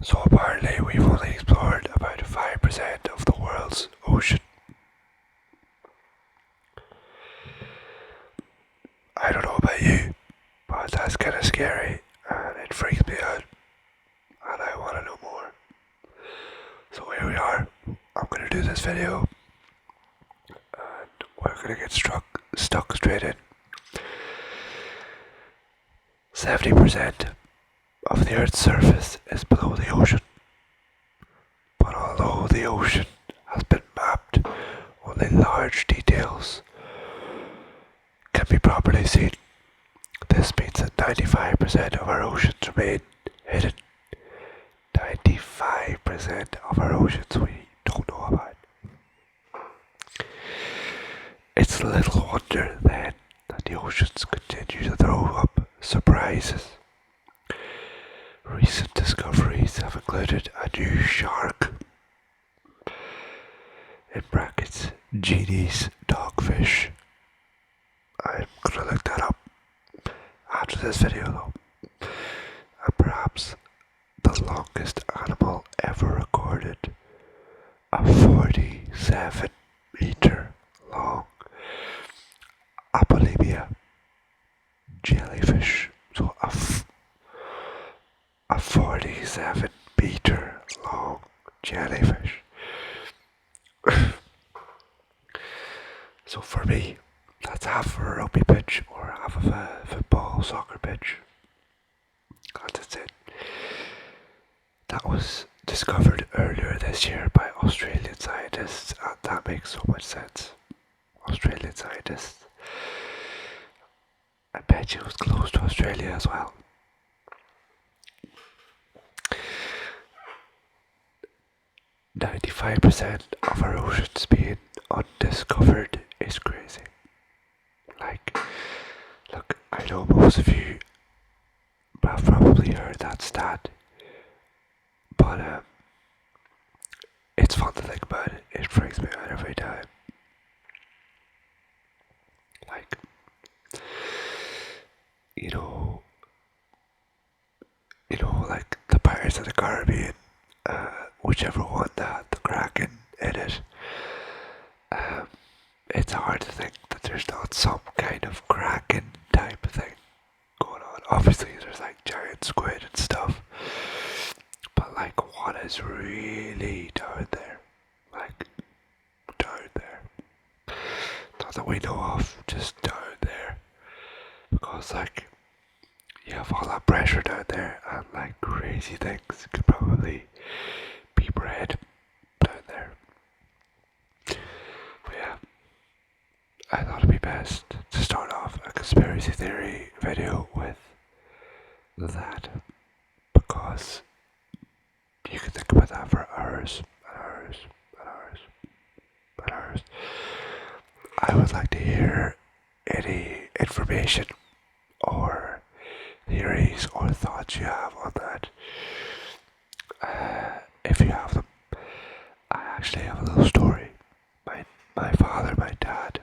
So apparently we've only explored about 5% of the world's ocean. I don't know about you, but that's kind of scary and it freaks me out and I want to know more. So here we are. I'm going to do this video and we're going to get stuck straight in. 70% of the Earth's surface is below the ocean. But although the ocean has been mapped, only large details can be properly seen. This means that 95% of our oceans remain hidden. 95% of our oceans we don't know about. It's little wonder then that the oceans continue to throw up surprises. Recent discoveries have included a new shark, in brackets, Genie's dogfish. I'm gonna look that up after this video though. And perhaps the longest animal ever recorded, a 47-meter long apolemia jellyfish. So a 47-meter long jellyfish. So for me, that's half of a rugby pitch or half of a football soccer pitch. That's it. That was discovered earlier this year by Australian scientists, and that makes so much sense. Australian scientists. I bet you it was close to Australia as well. "95% of our oceans being undiscovered is crazy." Like, look, I know most of you have probably heard that stat, but it's fun to think about it. It freaks me out every time. Like, you know, like the Pirates of the Caribbean, whichever one that had the Kraken in it. It's hard to think that there's not some kind of Kraken type of thing going on. Obviously, there's like giant squid and stuff, but like, what is really down there? Like, down there. Not that we know of, just down there. Because like, you have all that pressure down there and like crazy things could probably be bred down there. But yeah, I thought it'd be best to start off a conspiracy theory video with that, because you can think about that for hours and hours and hours and hours. I would like to hear any information or theories or thoughts you have on that. If you have them, I actually have a little story. My father, my dad,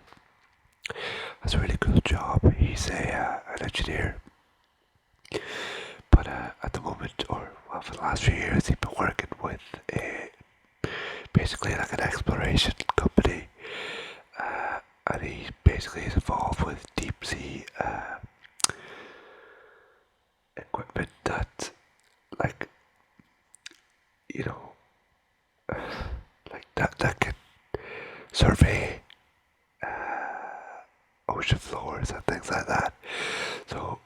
has a really cool job. He's an engineer, but at the moment, or well, for the last few years, he's been working with basically like an exploration company, and he basically is involved with deep sea equipment that, like, you know, like that can survey ocean floors and things like that. So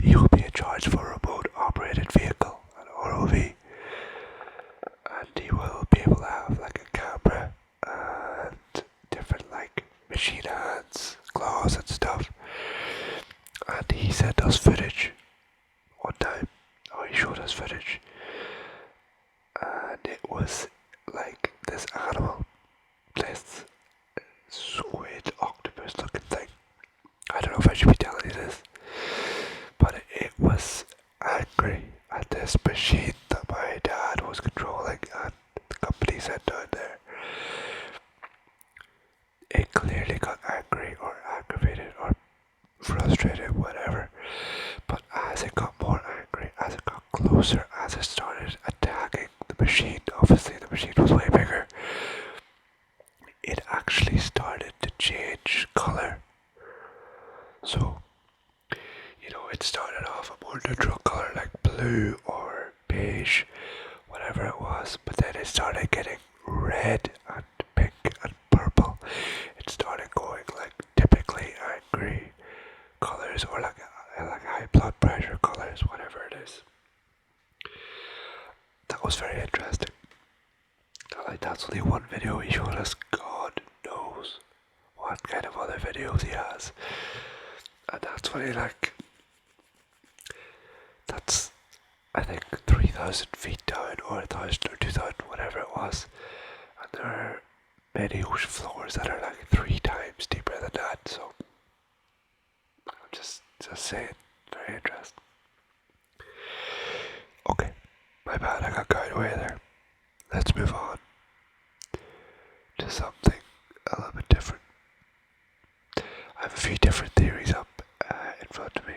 he will be in charge for a remote operated vehicle, an ROV, and he will be able to have like a camera and different like machine hands, claws and stuff. And he sent us footage one time, or he showed us footage, and it was like this animal, this squid octopus looking thing. I don't know if I should be telling you this, but it was angry at this machine that my dad was controlling and the company sent down there. It clearly got angry or aggravated or frustrated, whatever. But as it got more angry, as it got closer as it started attacking the machine, obviously the machine was way bigger, it actually started to change colour. So, it started off a more neutral colour like blue or beige, whatever it was, but then it started getting red and pink and purple. It started going like typically angry colours or like high blood pressure colours, whatever it is. That was very interesting. That's only one video he showed us. God knows what kind of other videos he has. And that's what that's, I think, 3,000 feet down, or 1,000 or 2,000, whatever it was. And there are many ocean floors that are like 3 times deeper than that, so I'm just saying, very interesting. Okay, my bad, I got carried away there. Let's move on to something a little bit different. I have a few different theories up in front of me.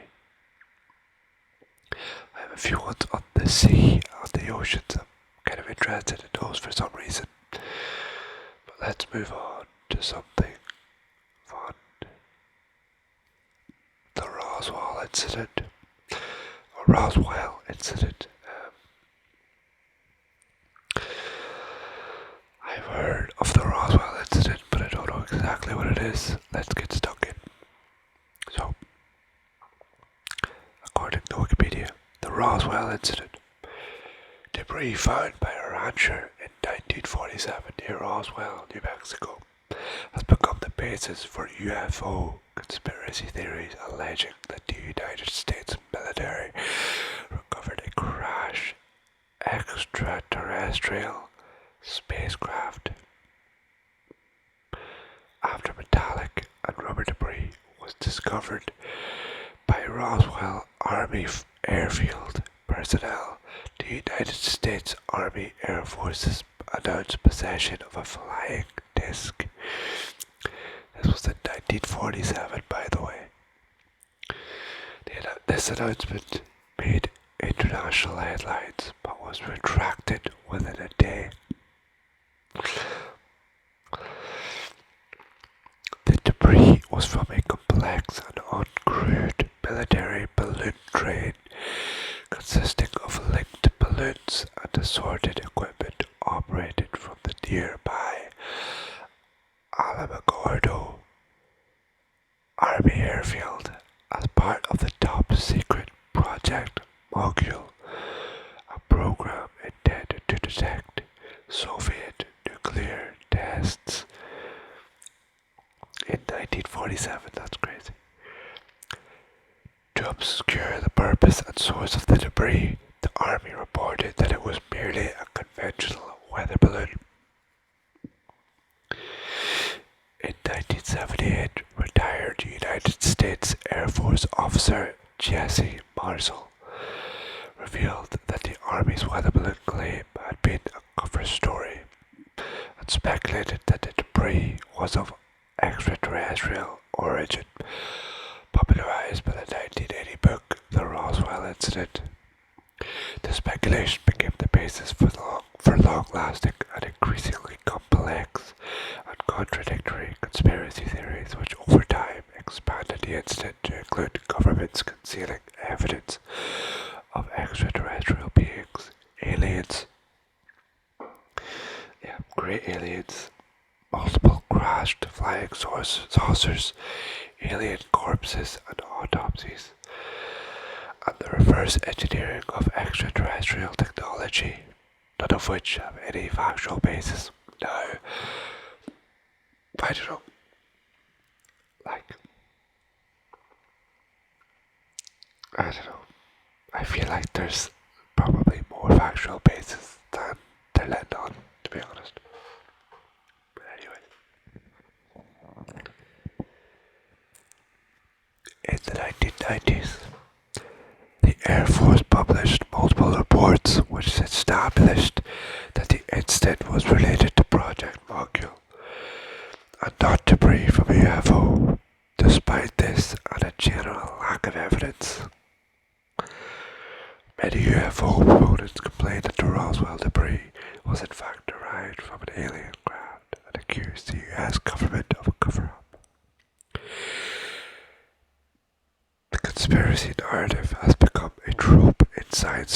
I have a few ones on the sea, on the oceans. I'm kind of interested in those for some reason. But let's move on to something fun. The Roswell incident. Or Roswell incident. I've heard of the Roswell incident, but I don't know exactly what it is. Let's get stuck in. So, according to Wikipedia, the Roswell incident. Debris found by a rancher in 1947 near Roswell, New Mexico, has become the basis for UFO conspiracy theories alleging that the United States military recovered a crash extraterrestrial spacecraft after metallic and rubber debris was discovered by Roswell Army Airfield personnel. The United States Army Air Forces announced possession of a flying disc. This was in 1947, by the way. This announcement made international headlines, but was retracted within a day. The debris was from a complex and uncrewed military balloon train consisting of linked balloons and assorted equipment operated from the nearby Alamogordo Army Airfield as part of the top secret Project Mogul, a program intended to detect Soviet nuclear tests. In 1947, that's crazy. To obscure the purpose and source of the debris, the Army reported that it was merely a conventional weather balloon. In 1978, retired United States Air Force officer Jesse Marshall revealed that the Army's weather balloon claim had been a cover story and speculated that the debris was of extraterrestrial origin, popularized by the 1980 book The Roswell Incident. The speculation became the basis for long-lasting and increasingly complex and contradictory conspiracy theories, which over time expanded the incident to include governments concealing evidence of extraterrestrial beings, aliens, great aliens, multiple crashed flying saucers, alien corpses and autopsies, and the reverse engineering of extraterrestrial technology, none of which have any factual basis. Now, I don't know, I don't know, I feel like there's probably more factual basis than they're letting on, to be honest. But anyway, in the 1990s, the Air Force published multiple reports which established that the incident was related to Project Mogul and not debris from a UFO. Despite this and a general lack of evidence, many UFO proponents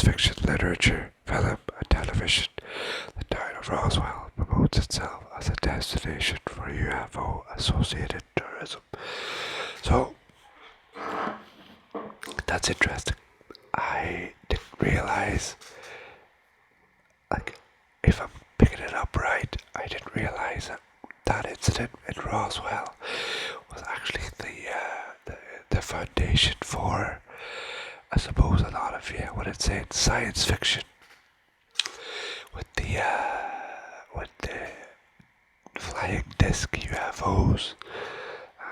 fiction literature, film, and television, the town of Roswell promotes itself as a destination for UFO-associated tourism. So, that's interesting. I didn't realize, like, if I'm picking it up right, I didn't realize that that incident in Roswell was actually the foundation for, I suppose, a lot of what it's saying, science fiction with the flying disc UFOs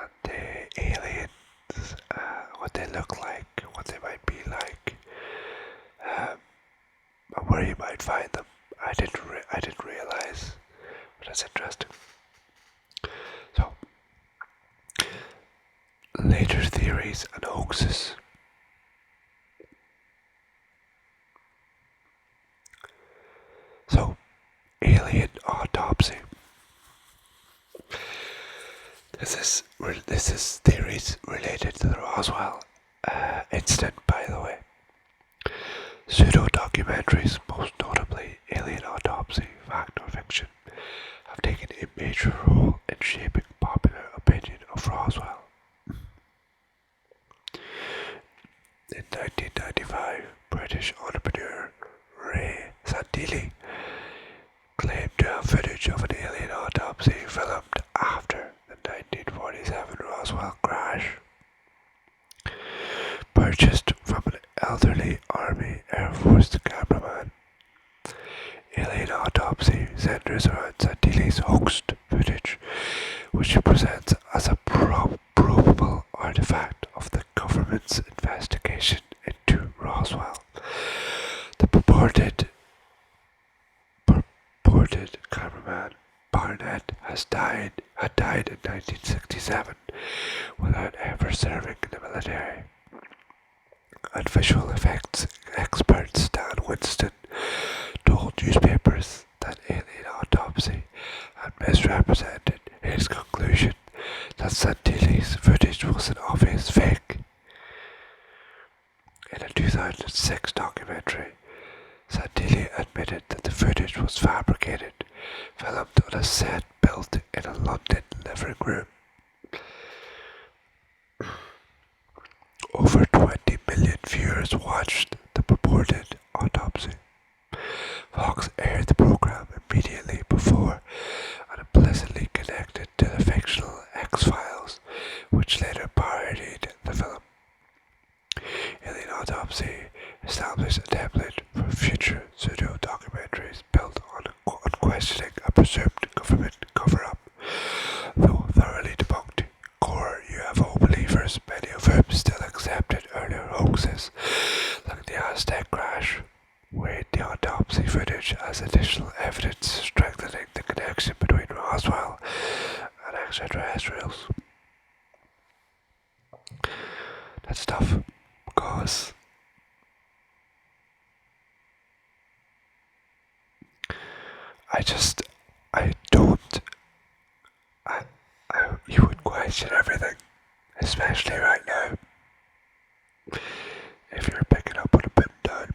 and the aliens, what they look like, what they might be like, and where you might find them. I didn't realize, but that's interesting. So, later theories and hoaxes. So, alien autopsy. This is theories related to the Roswell incident, by the way. Pseudo-documentaries, most notably Alien Autopsy, Fact or Fiction, have taken a major role in shaping popular opinion of Roswell. In 1995, British entrepreneur Ray Santili claimed to have footage of an alien autopsy filmed after the 1947 Roswell crash. Purchased from an elderly Army Air Force cameraman. Alien autopsy centers around Santili's hoaxed footage, which he presents as a probable artifact of the government's investigation into Roswell. The purported cameraman Barnett had died in 1967 without ever serving in the military. And visual effects expert Stan Winston told newspapers that Alien Autopsy had misrepresented his conclusion that Santili's footage was an obvious fake. In a 2006 documentary, Santili admitted that the footage was fabricated, filmed on a set built in a London living room. Over 20 million viewers watched the purported autopsy. Fox aired the program immediately before and implicitly connected to the fictional X-Files, which later parodied the film. Alien Autopsy established a template for future pseudo-documentaries built on questioning a presumed government cover-up. Though thoroughly debunked, core UFO believers, many of whom still accepted earlier hoaxes, like the Aztec crash, weighed the autopsy footage as additional evidence strengthening the connection between Roswell and extraterrestrials. That's tough, because you would question everything, especially right now, if you're picking up what I'm putting down.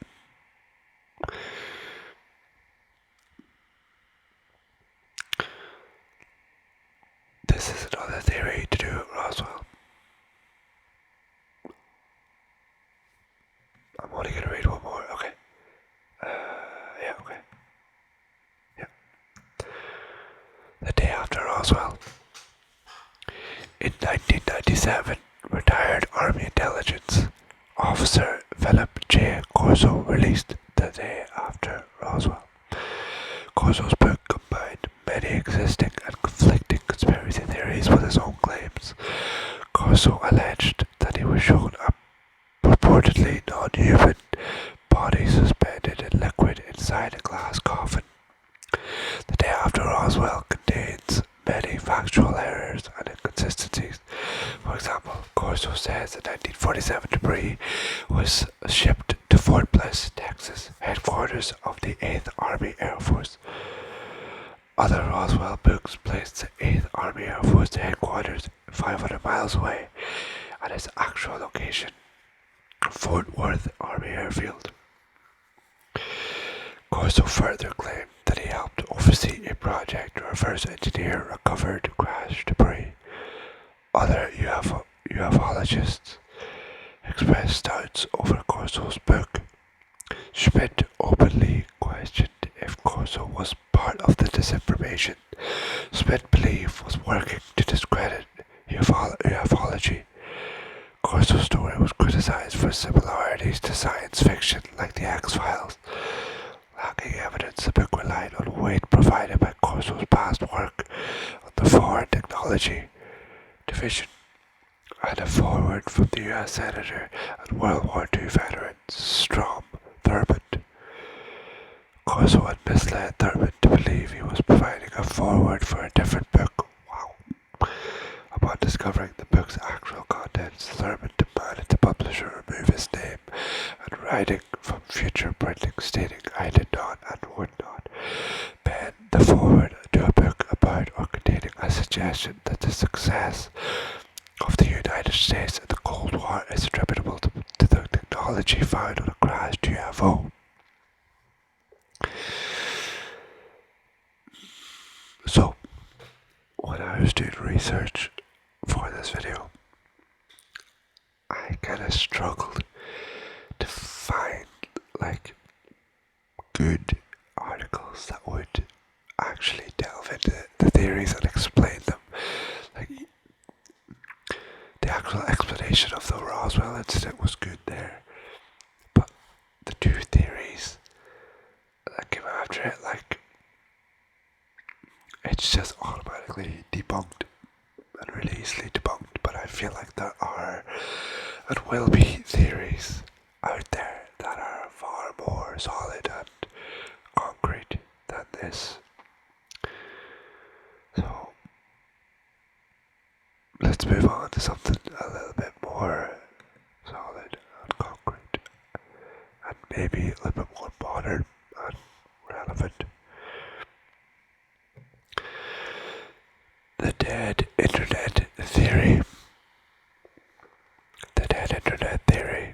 This is another theory to do with Roswell. I'm only going to read one more, okay. Okay. Yeah. The day after Roswell. In 1997, retired Army intelligence officer Philip J. Corso released The Day After Roswell. Corso's book combined many existing and conflicting conspiracy theories with his own claims. Corso alleged that he was shown a purportedly non-human body suspended in liquid inside a glass coffin. The Day After Roswell contains many factual errors and inconsistencies. For example, Corso says the 1947 debris was shipped to Fort Bliss, Texas, headquarters of the 8th Army Air Force. Other Roswell books placed the 8th Army Air Force headquarters 500 miles away at its actual location, Fort Worth Army Airfield. Corso further claimed that he helped oversee a project to reverse engineer recovered crash debris. Other ufologists expressed doubts over Corso's book. Schmidt openly questioned if Corso was part of the disinformation Schmidt believed was working to discredit ufology. Corso's story was criticized for similarities to science fiction like The X-Files. Lacking evidence, the book relied on weight provided by Corso's past work on the Foreign Technology Division and a foreword from the US Senator and World War II veteran Strom Thurmond. Corso had misled Thurmond to believe he was providing a foreword for a different book. Wow. Upon discovering the book's actual contents, Thurmond demanded the publisher remove his name and writing from future printing stating I did not and would not pen the foreword to a book about or containing a suggestion that the success of the United States in the Cold War is attributable to the technology found on a crashed UFO. So, when I was doing research for this video, I kind of struggled to find like good articles that would actually delve into the theories and explain them. Like the actual explanation of the Roswell incident was good there, but the two theories that came after it, like it's just automatically debunked and really easily debunked. But I feel like there are and will be theories out there that are far more solid and concrete than this. So let's move on to something a little bit more solid and concrete and maybe a little bit more modern and relevant. The dead internet theory. The dead internet theory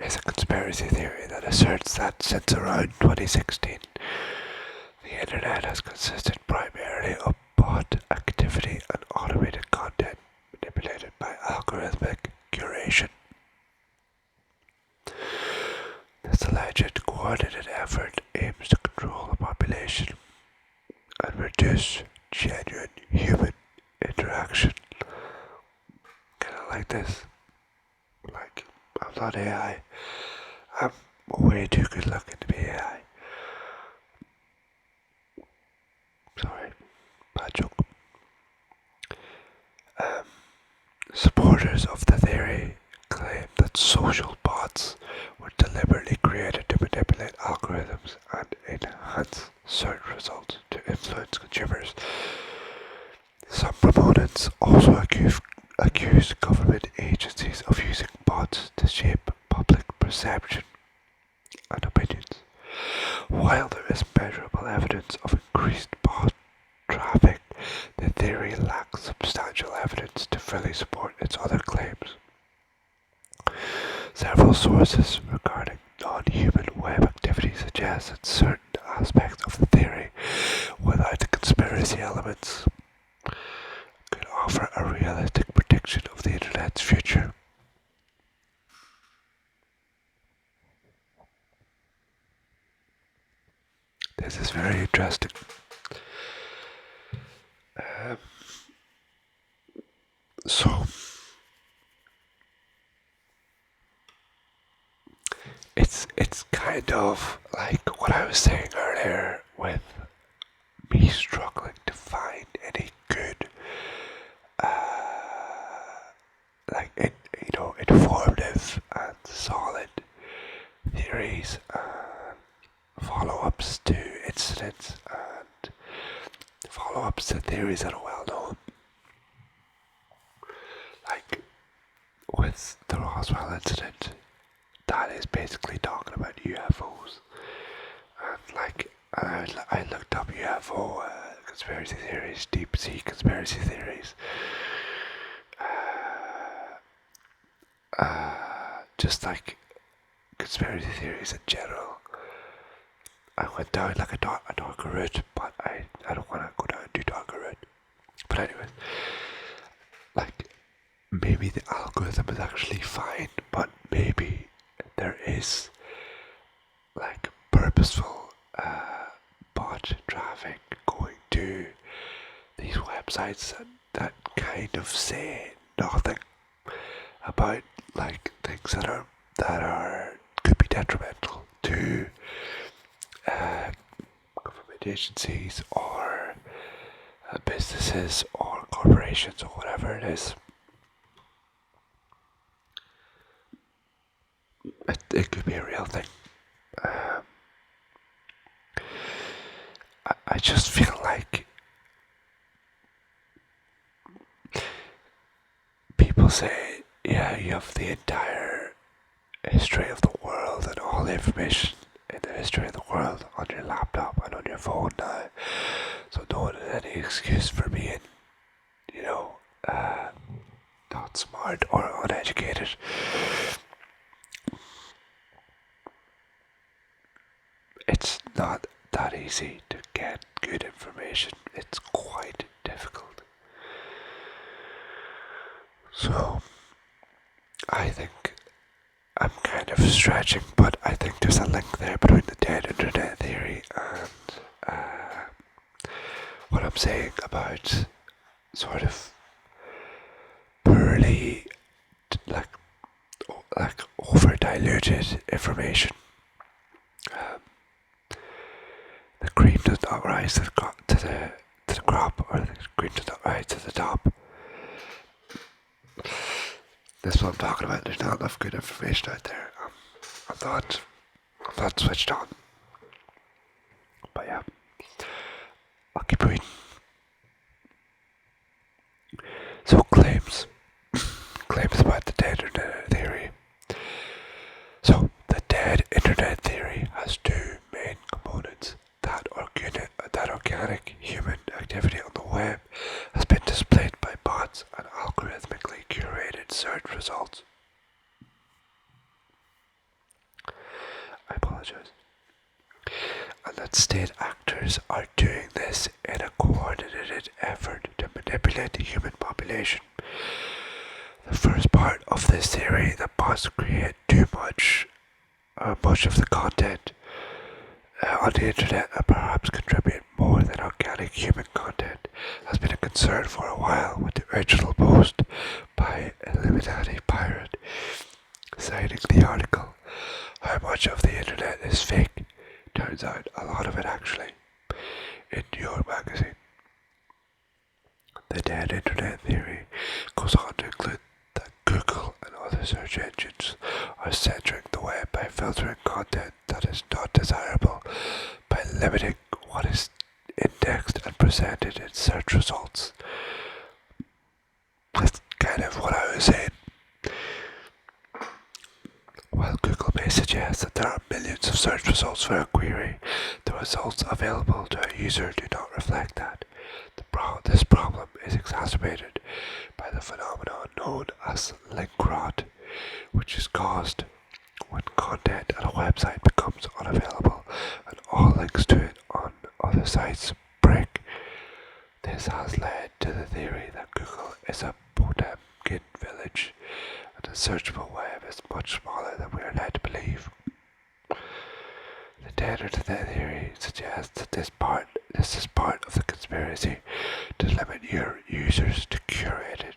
is a conspiracy theory that asserts that since around 2016, the internet has consisted primarily of bot activity and automated content manipulated by algorithmic curation. This alleged coordinated effort aims to control the population and reduce genuine human interaction. Kinda like this. Like, I'm not AI. I'm way too good looking to be AI. Sorry, bad joke. Supporters of the theory claim that social bots were deliberately created to manipulate algorithms and enhance search results to influence consumers. Some proponents also accuse government agencies of using bots to shape public perception and opinions. While there is measurable evidence of increased bot traffic, the theory lacks substantial evidence to fully support its other claims. Several sources regarding non-human web activity suggest that certain aspects of the theory, without the conspiracy elements, could offer a realistic prediction of the internet's future. This is very interesting. So, it's kind of like what I was saying earlier with me struggling to find any good, informative and solid theories and follow-ups to incidents and follow-ups to theories that are well known. Like with the Roswell incident, that is basically talking about UFOs. And like I looked up UFO conspiracy theories, deep sea conspiracy theories, just like conspiracy theories in general. I went down like a darker route, but I don't want to go down too darker route. But anyways, like maybe the algorithm is actually fine, but maybe there is like purposeful bot traffic going to these websites that kind of say nothing about like things that are could be detrimental to government agencies or businesses or corporations or whatever it is. It could be a real thing. I just feel like people say, yeah, you have the entire history of the world and all the information in the history of the world on your laptop and on your phone now. So no one has any excuse for being, you know, not smart or uneducated. It's not that easy to get good information. It's quite difficult. So, I think I'm kind of stretching, but I think there's a link there between the dead internet theory and what I'm saying about sort of poorly, like over diluted information. The cream does not rise to the crop, or the cream does not rise to the top. That's what I'm talking about. There's not enough good information out there. I'm not switched on. But yeah, I'll keep reading. So claims about the dead internet theory. So the dead internet theory has two main components. That organic human activity on the web has been displayed by bots and algorithmically curated search results. I apologize. And that state actors are doing this in a coordinated effort to manipulate the human population. The first part of this theory, that bots create too much of the content on the internet and perhaps contribute more than organic human content, has been a concern for a while, with the original post by Illuminati Pirate citing the article, "How much of the internet is fake?" Turns out a lot of it actually. In New York Magazine. The dead internet theory goes on to include that Google and other search engines are censoring the web by filtering content that is not desirable, by limiting what is indexed and presented in search results. That's kind of what I was saying. While Google may suggest that there are millions of search results for a query, the results available to a user do not reflect that. This problem is exacerbated by the phenomenon known as link rot, which is caused when content at a website becomes unavailable and all links to it on other sites break. This has led to the theory that Google is a Potemkin village and the searchable web is much smaller than we are led to believe. The dead internet theory suggests that this is part of the conspiracy to limit your users to curated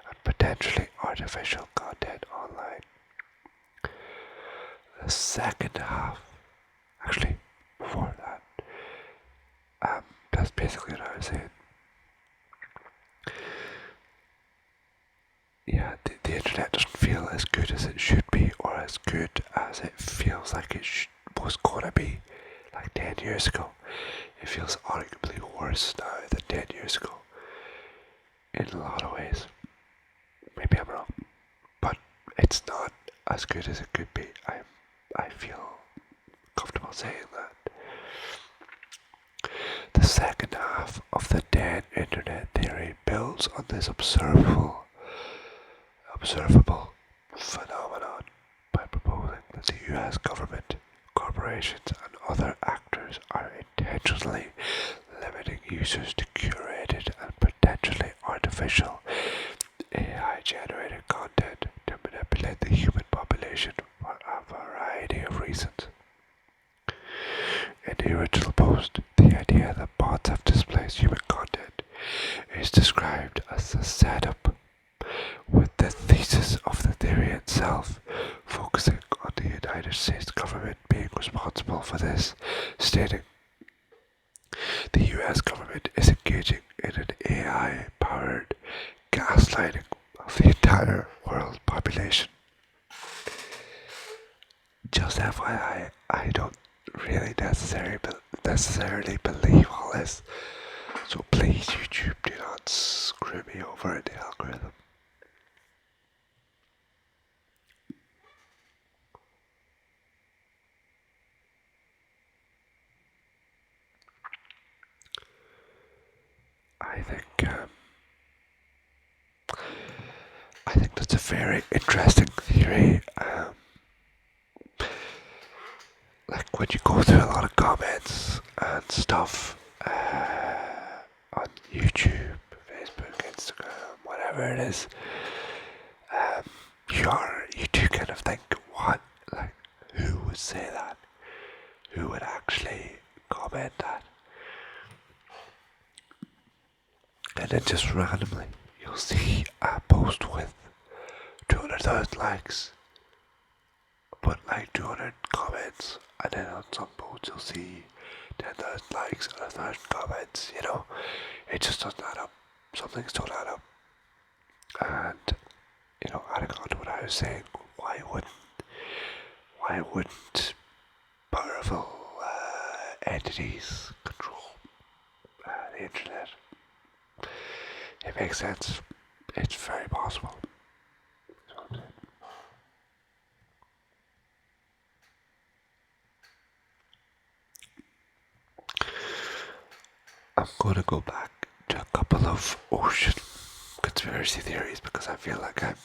and potentially artificial content online. The second half, actually, before that, that's basically what I was saying. Yeah, the internet doesn't feel as good as it should be, or as good as it feels like it was gonna be like 10 years ago. It feels arguably worse now than 10 years ago in a lot of ways. Maybe I'm wrong, but it's not as good as it could be. I feel comfortable saying that. The second half of the dead internet theory builds on this observable phenomenon by proposing that the US government, corporations and other actors developers are intentionally limiting users to curated and potentially artificial AI-generated content to manipulate the human population for a variety of reasons. In the original post, the idea that bots have displaced human content is described as a setup, with the thesis of the theory itself focusing on the United States government being responsible for this, stating, "The US government is engaging in an AI-powered gaslighting of the entire world population." Just FYI, I don't really necessarily believe all this, so please YouTube, do not screw me over in the algorithm. I think that's a very interesting theory. Like when you go through a lot of comments and stuff on YouTube, Facebook, Instagram, whatever it is, you do kind of think, what, like, who would say that? Who would actually comment that? And then just randomly, you'll see a post with 200,000 likes, but like 200 comments, and then on some posts you'll see 10,000 likes and 1,000 comments, you know? It just doesn't add up. Something's don't add up. And, you know, adding on to what I was saying, why wouldn't powerful entities control the internet? It makes sense. It's very possible. I'm gonna go back to a couple of ocean conspiracy theories because I feel like I'm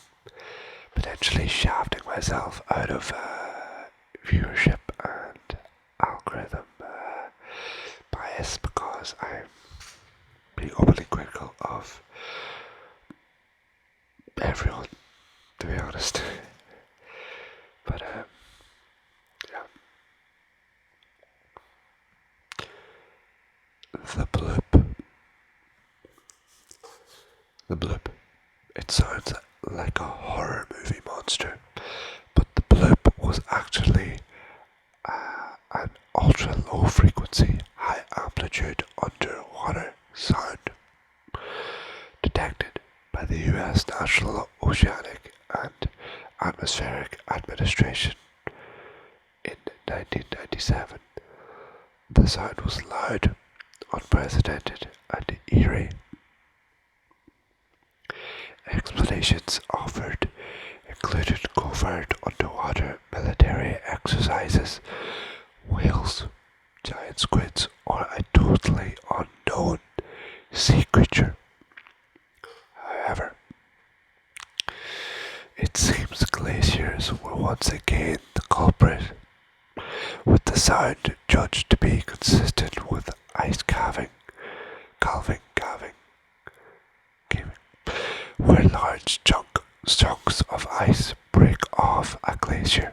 potentially shafting myself out of viewership and algorithm bias because I'm being openly critical of everyone, to be honest. But yeah. The bloop. The bloop. It sounds like a horror movie monster, but the bloop was actually an ultra low frequency, high amplitude underwater sound detected by the US National Oceanic and Atmospheric Administration in 1997. The sound was loud, unprecedented, and eerie. Explanations offered included covert underwater military exercises, whales, giant squids, or a totally unknown sea creature. However, it seems glaciers were once again the culprit, with the sound judged to be consistent with ice calving, where large chunks of ice break off a glacier.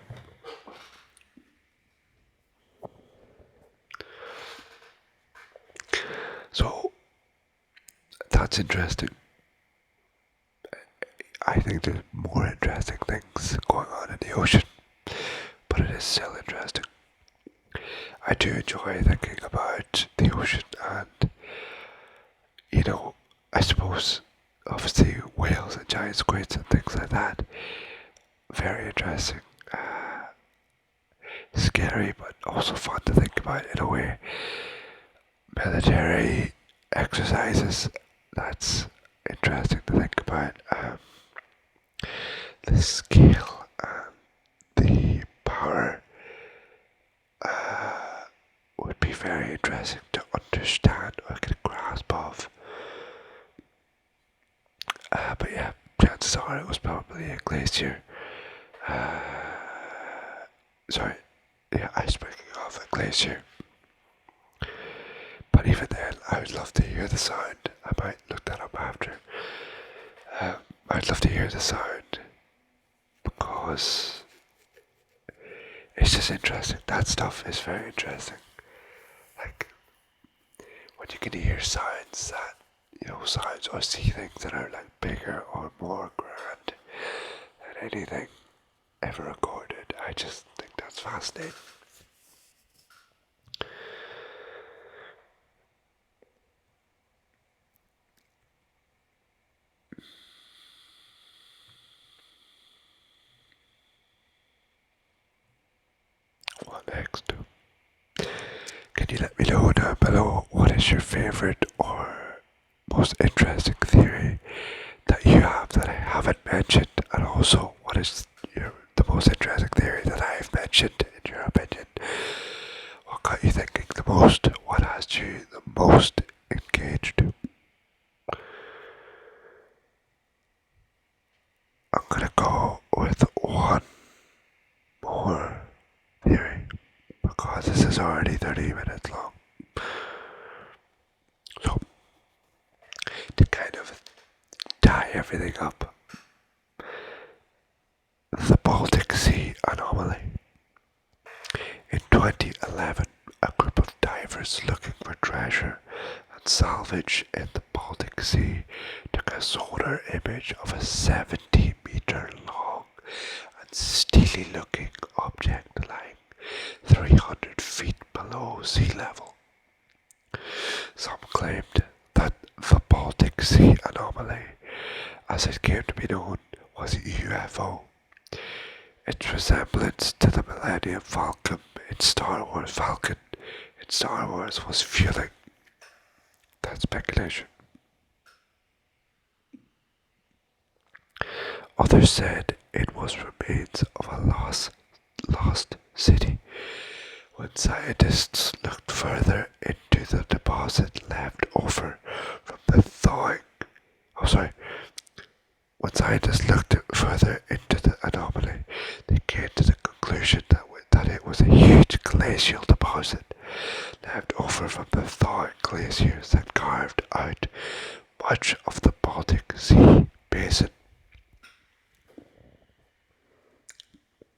So that's interesting. I think there's more interesting things going on in the ocean, but it is still interesting. I do enjoy thinking about the ocean and, you know, I suppose obviously whales and giant squids and things like that. Very interesting. Scary, but also fun to think about in a way. Military exercises, that's interesting to think about. The scale and the power would be very interesting to understand or get a grasp of. But yeah, chances are it was probably a glacier. Ice breaking off a glacier. But even then, I would love to hear the sound. I might look that up after. I'd love to hear the sound because it's just interesting. That stuff is very interesting. Like when you can hear sounds that, sounds or see things that are like bigger or more grand than anything ever recorded. I just think that's fascinating. What next? Can you let me know down below what is your favourite or most interesting theory that you have that I haven't mentioned, and also what is the most interesting theory that I have mentioned in your opinion? What got you thinking the most? What has you the most engaged? I'm gonna go with one more theory because this is already 30 minutes long. So, to kind of tie everything up, the Baltic Sea anomaly. In 2011, a group of divers looking for treasure and salvage in the Baltic Sea took a sonar image of a 70-meter long and steely looking object lying 300 feet below sea level. Some claimed that the Baltic Sea anomaly, as it came to be known, was a UFO. Its resemblance to the Millennium Falcon in Star Wars was fueling that speculation. Others said it was remains of a lost city. When scientists looked further into the deposit left over from the thawing, when scientists looked further into the anomaly, they came to the conclusion that it was a huge glacial deposit left over from the thawing glaciers that carved out much of the Baltic Sea basin.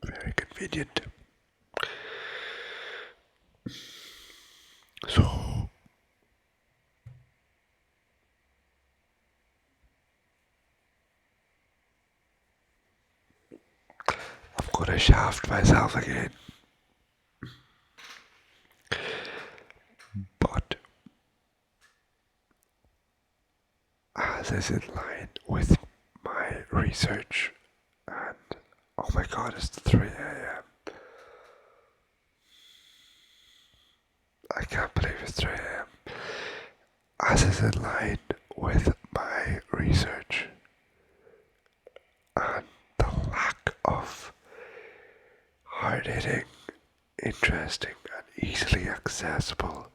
Very convenient. So, I'm gonna shaft myself again. But as is in line with my research, and oh my god, it's 3 a.m. I can't believe it's 3 a.m. As is in line with my research and the lack of hard-hitting, interesting, and easily accessible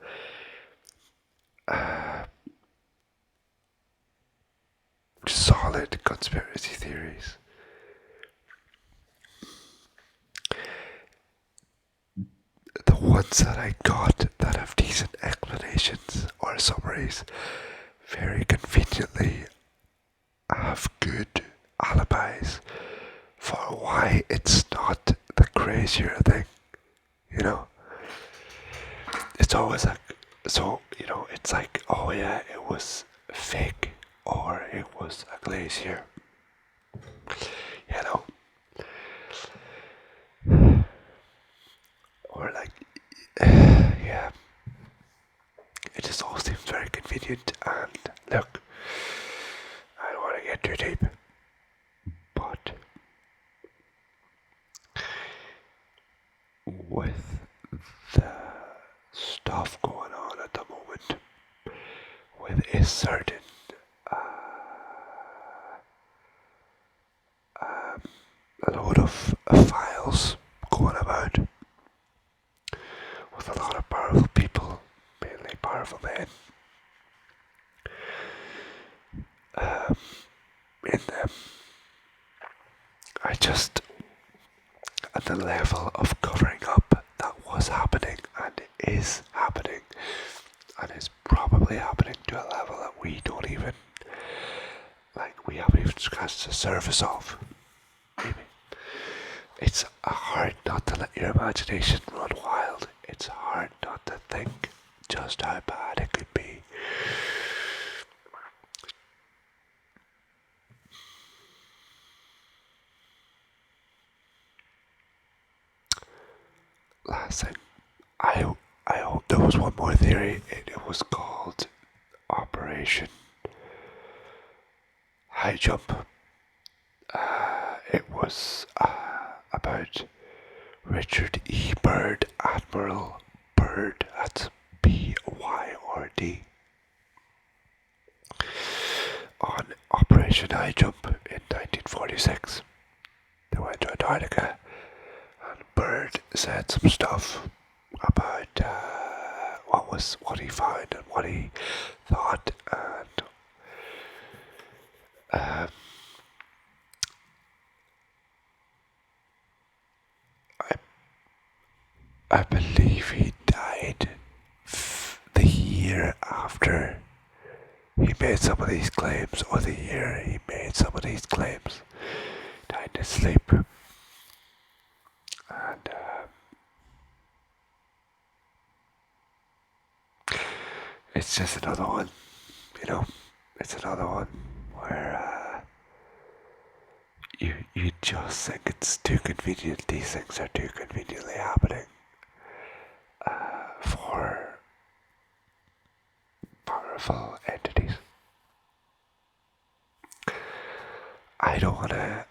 solid conspiracy theories. The ones that I got that have decent explanations or summaries very conveniently have good alibis for why it's not the crazier thing, you know? It's always like, it's like, oh yeah, it was fake or it was a glacier, you know? Or like, yeah, it just all seems very convenient. And look, I don't want to get too deep, but with the stuff going on at the moment, with a certain a load of files going about, with a lot of powerful people, mainly powerful men, in them. I just, at the level of covering up that was happening and is happening and is probably happening to a level that we don't even, like, we haven't even scratched the surface of. Maybe. It's hard not to let your imagination run wild. It's hard not to think just how bad it could be. Last thing, I hope there was one more theory. It was called Operation High Jump. It was about Richard E. Byrd, Admiral Byrd, that's B-Y-R-D, on Operation High Jump in 1946. They went to Antarctica, and Byrd said some stuff about what he found and what he thought, and I believe he died the year after he made some of these claims, or the year he made some of these claims. Died in his sleep. And it's just another one, it's another one where you just think it's too convenient. These things are too conveniently happening for powerful entities. I don't wanna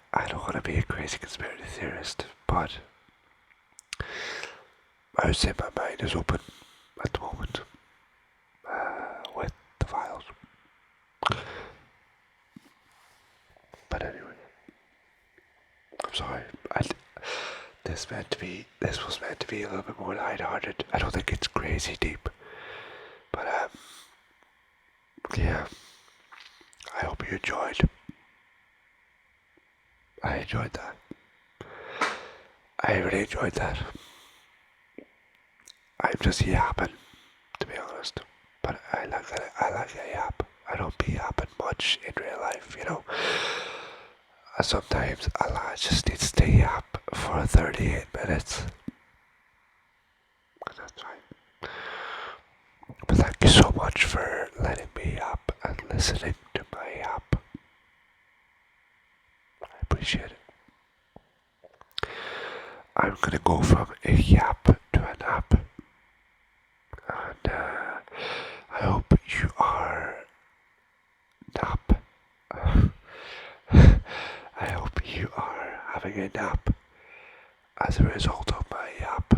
be a crazy conspiracy theorist, but I would say my mind is open at the moment with the files. But anyway, I'm sorry. This was meant to be a little bit more lighthearted. I don't think it's crazy deep, but yeah. I hope you enjoyed. I enjoyed that. I really enjoyed that. I'm just yapping, to be honest. But I like a yap. I don't be yapping much in real life, Sometimes a lad just needs to yap for 38 minutes. That's right. But thank you so much for letting me yap and listening to my yap. I appreciate it. I'm gonna go from a yap to a nap. And I hope you are nap. I hope you are having a nap as a result of my yap.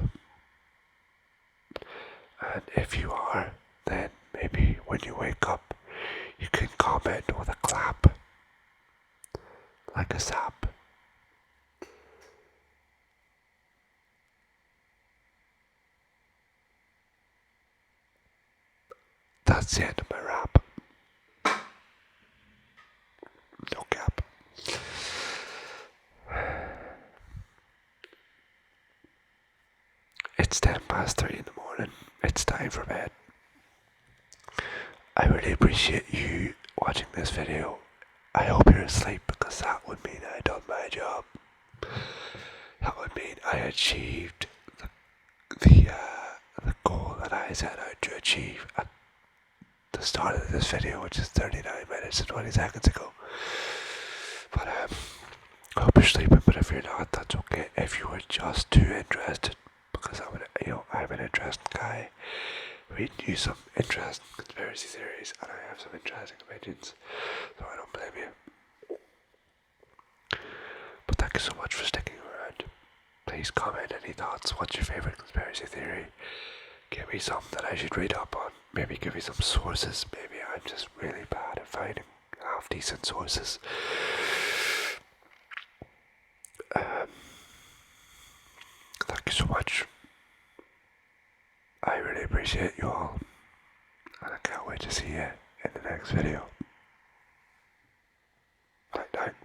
And if you are, then maybe when you wake up, you can comment with a clap, like a sap. That's the end of my rap. No cap. It's 3:10 in the morning. It's time for bed. I really appreciate you watching this video. I hope you're asleep, because that would mean I done my job. That would mean I achieved the goal that I set out to achieve at the start of this video, which is 39 minutes and 20 seconds ago. But I hope you're sleeping, but if you're not, that's okay. If you were just too interested, because I'm an interesting guy, reading you some interesting conspiracy theories, and I have some interesting opinions, so I don't blame you. But thank you so much for sticking around. Please comment any thoughts. What's your favorite conspiracy theory? Give me some that I should read up on. Maybe give me some sources. Maybe I'm just really bad at finding half-decent sources. Thank you so much. I really appreciate you all, and I can't wait to see you in the next video. Night night.